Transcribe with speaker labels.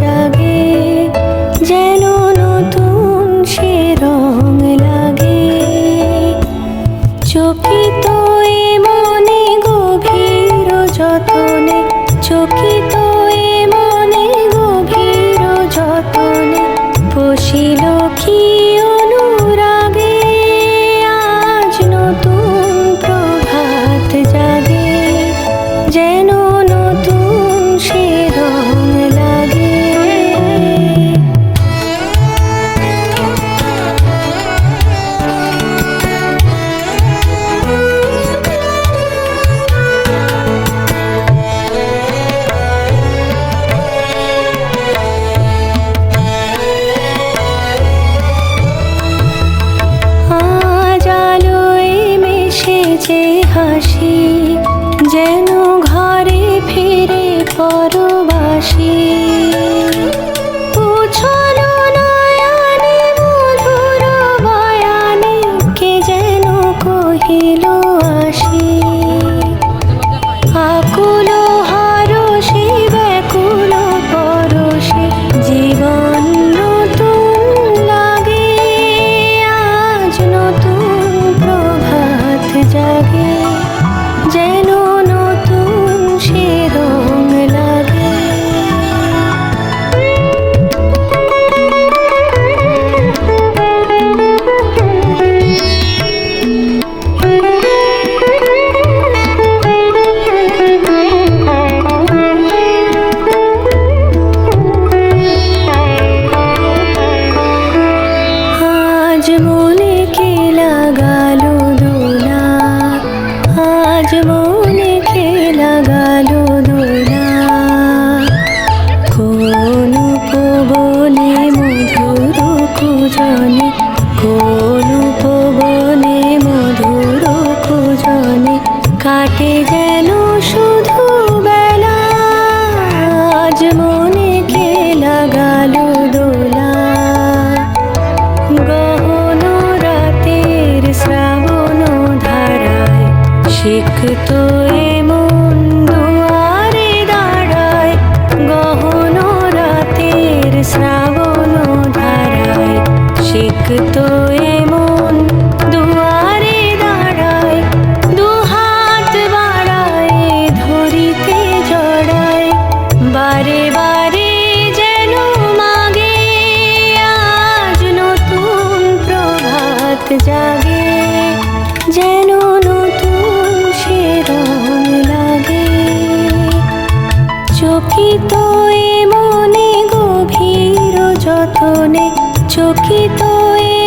Speaker 1: জাগে যেন নতুন সে রং লাগে, চকিত এ মনে গভীর যতনে, চকিত এ মনে গভীর যতনে, বসিল কি অনুরাগে, আজ নতুন প্রভাত জাগে যেন নতুন সে রং লাগে। আজ আলোয় মিশেছে হাসি, যেন ঘরে ফিরে পরবাসী, উছল নয়নে মধুর বয়ানে, কে যেন কহিল আসি, আকুল হরষে ব্যাকুল পরশে, জীবন নতুন লাগে, আজ নতুন প্রভাত জাগে যেন নতুন সে রং লাগে। আজ মনে কে লাগালো দোলা, আজ মনে কে লাগালো দোলা, কোন উপবনে মধুর কুজনে, কোন উপবনে মধুর কুজনে, কাটে যেন শুধু বেলা, আজ মনে কে লাগালো দোলা, গহন রাতের শ্রাবণ ধারায়, সিক্ত এ মন দুয়ারে দাঁড়ায়, গহন রাতের শ্রাবণ ধারায়, সিক্ত এ মন দুয়ারে দাঁড়ায়, দুহাত বাড়ায় ধরিতে জড়ায়, বারে বারে যেন মাগে, আজ নতুন প্রভাত জাগে যেন নতুন সে রং লাগে, চকিত এ মনে গভীর যতনে, চকিত এ